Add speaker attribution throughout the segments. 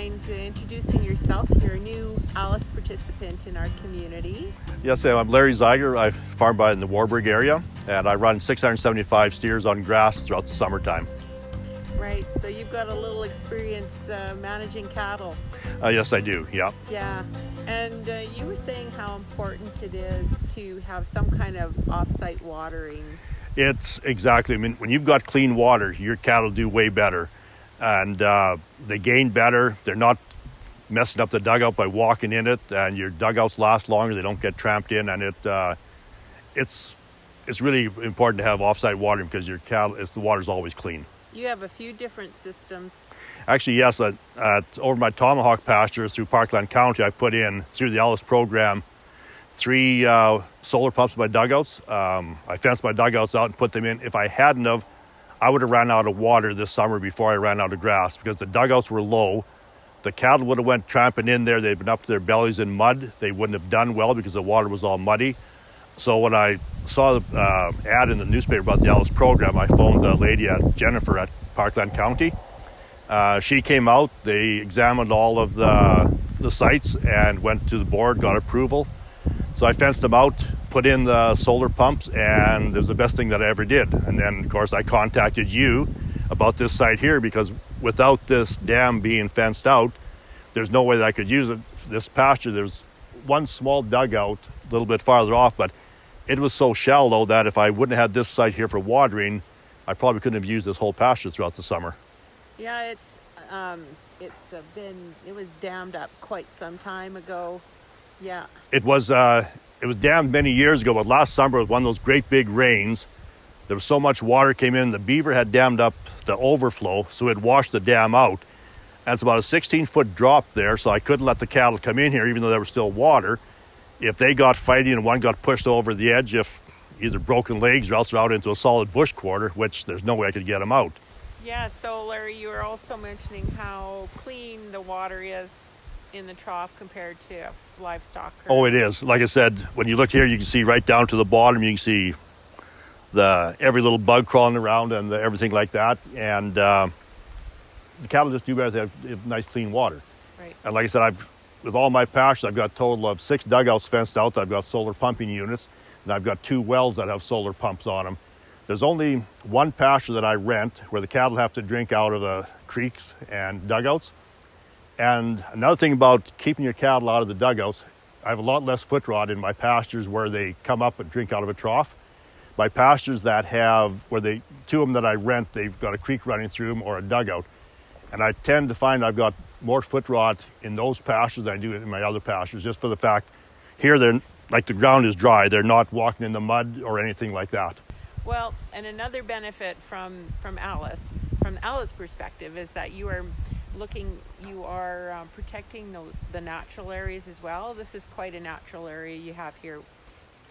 Speaker 1: mind introducing yourself? You're a new ALUS participant in our community.
Speaker 2: Yes, I'm Larry Zieger. I farm in the Warburg area, and I run 675 steers on grass throughout the summertime.
Speaker 1: Right, so you've got a little experience managing cattle.
Speaker 2: Yes, I do, yeah.
Speaker 1: Yeah, and you were saying how important it is to have some kind of off-site watering.
Speaker 2: It's exactly, I mean, when you've got clean water, your cattle do way better. And they gain better. They're not messing up the dugout by walking in it, and your dugouts last longer. They don't get tramped in, and it's really important to have off-site watering because your cattle, the water's always clean.
Speaker 1: You have a few different systems.
Speaker 2: Actually, yes. Over my tomahawk pasture through Parkland County, I put in, through the ALUS program, 3 solar pumps in my dugouts. I fenced my dugouts out and put them in. If I hadn't have, I would have ran out of water this summer before I ran out of grass because the dugouts were low. The cattle would have went tramping in there. They'd been up to their bellies in mud. They wouldn't have done well because the water was all muddy. So when I saw the ad in the newspaper about the ALUS program, I phoned the lady Jennifer at Parkland County. She came out. They examined all of the sites and went to the board, got approval. So I fenced them out, put in the solar pumps, and it was the best thing that I ever did. And then, of course, I contacted you about this site here because without this dam being fenced out, there's no way that I could use it. This pasture, there's one small dugout a little bit farther off, but it was so shallow that if I wouldn't have had this site here for watering, I probably couldn't have used this whole pasture throughout the summer.
Speaker 1: Yeah, it was dammed up quite some time ago. Yeah. It was
Speaker 2: dammed many years ago, but last summer was one of those great big rains. There was so much water came in, the beaver had dammed up the overflow, so it washed the dam out. And it's about a 16-foot drop there, so I couldn't let the cattle come in here, even though there was still water. If they got fighting and one got pushed over the edge, if either broken legs or else they're out into a solid bush quarter, which there's no way I could get them out.
Speaker 1: Yeah, so Larry, you were also mentioning how clean the water is in the trough compared to livestock.
Speaker 2: Oh, it is. Like I said, when you look here, you can see right down to the bottom. You can see every little bug crawling around and everything like that. And the cattle just do better. They have nice, clean water.
Speaker 1: Right.
Speaker 2: And like I said, with all my pastures, I've got a total of 6 dugouts fenced out. I've got solar pumping units, and I've got 2 wells that have solar pumps on them. There's only one pasture that I rent where the cattle have to drink out of the creeks and dugouts. And another thing about keeping your cattle out of the dugouts, I have a lot less foot rot in my pastures where they come up and drink out of a trough. My pastures that have, 2 of them that I rent, they've got a creek running through them or a dugout. And I tend to find I've got more foot rot in those pastures than I do in my other pastures, just for the fact here the ground is dry. They're not walking in the mud or anything like that.
Speaker 1: Well, and another benefit from ALUS, from the ALUS perspective, is that you are protecting the natural areas as well. This is quite a natural area you have here.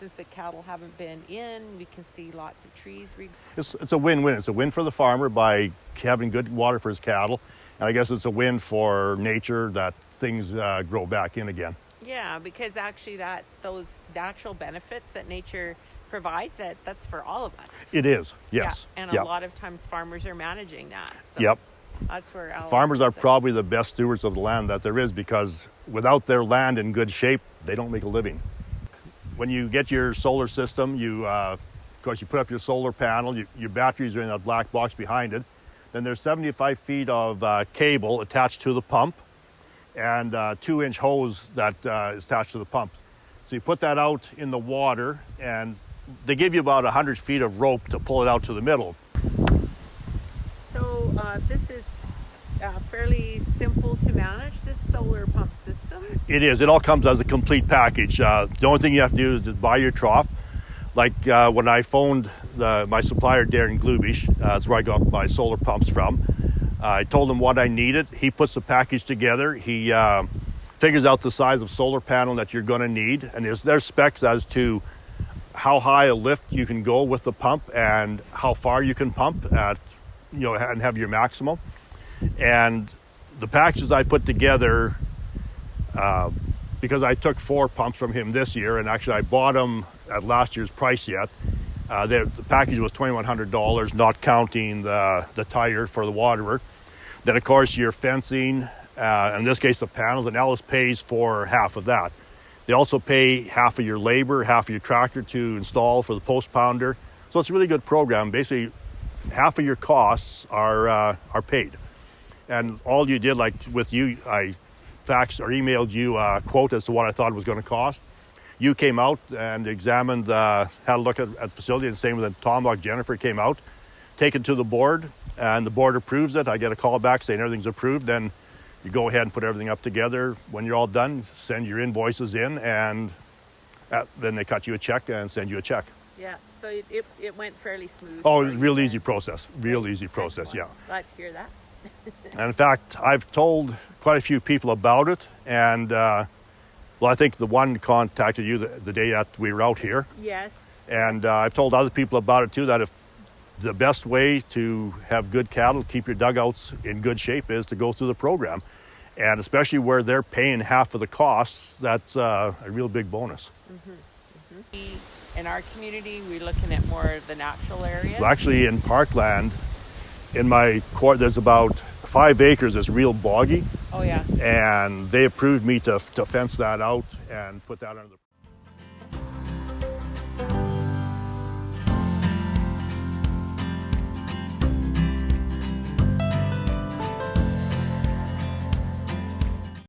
Speaker 1: Since the cattle haven't been in, we can see lots of trees.
Speaker 2: It's a win-win. It's a win for the farmer by having good water for his cattle, and I guess it's a win for nature that things grow back in again.
Speaker 1: Yeah, because actually those natural benefits that nature provides, that's for all of us.
Speaker 2: It is, yes.
Speaker 1: Yeah, and a lot of times farmers are managing that. So
Speaker 2: yep.
Speaker 1: That's where ALUS
Speaker 2: farmers are probably the best stewards of the land that there is, because without their land in good shape, they don't make a living. When you get your solar system, of course, you put up your solar panel, your batteries are in that black box behind it. Then there's 75 feet of cable attached to the pump and a 2-inch hose that is attached to the pump. So you put that out in the water, and they give you about 100 feet of rope to pull it out to the middle.
Speaker 1: So this is fairly simple to manage, this solar pump system?
Speaker 2: It is. It all comes as a complete package. The only thing you have to do is just buy your trough. Like when I phoned my supplier, Darren Glubish, that's where I got my solar pumps from. I told him what I needed. He puts the package together. He figures out the size of solar panel that you're going to need. And there's specs as to how high a lift you can go with the pump and how far you can pump at, and have your maximum. And the packages I put together, because I took 4 pumps from him this year, and actually I bought them at last year's price yet. The package was $2,100, not counting the tire for the waterer. Then, of course, your fencing In this case, the panels, and ALUS pays for half of that. They also pay half of your labor, half of your tractor to install for the post pounder. So it's a really good program. Basically, half of your costs are paid. And all you did, like with you, I faxed or emailed you a quote as to what I thought it was going to cost. You came out and examined, had a look at the facility, and same with the Tomahawk. Jennifer came out, take it to the board, and the board approves it. I get a call back saying everything's approved. Then you go ahead and put everything up together. When you're all done, send your invoices in, and then they cut you a check and send you a check.
Speaker 1: Yeah, so it went fairly smooth.
Speaker 2: Oh, it was a real easy process. Real easy process,
Speaker 1: Excellent.
Speaker 2: yeah.
Speaker 1: Glad to hear that.
Speaker 2: And in fact, I've told quite a few people about it, and well, I think the one contacted you the day that we were out here.
Speaker 1: Yes.
Speaker 2: And I've told other people about it too, that if the best way to have good cattle, keep your dugouts in good shape, is to go through the program. And especially where they're paying half of the costs, that's a real big bonus.
Speaker 1: In our community, we're looking at more of the natural areas.
Speaker 2: Well, actually, in parkland, in my court, there's about 5 acres that's real boggy.
Speaker 1: Oh, yeah.
Speaker 2: And they approved me to fence that out and put that under the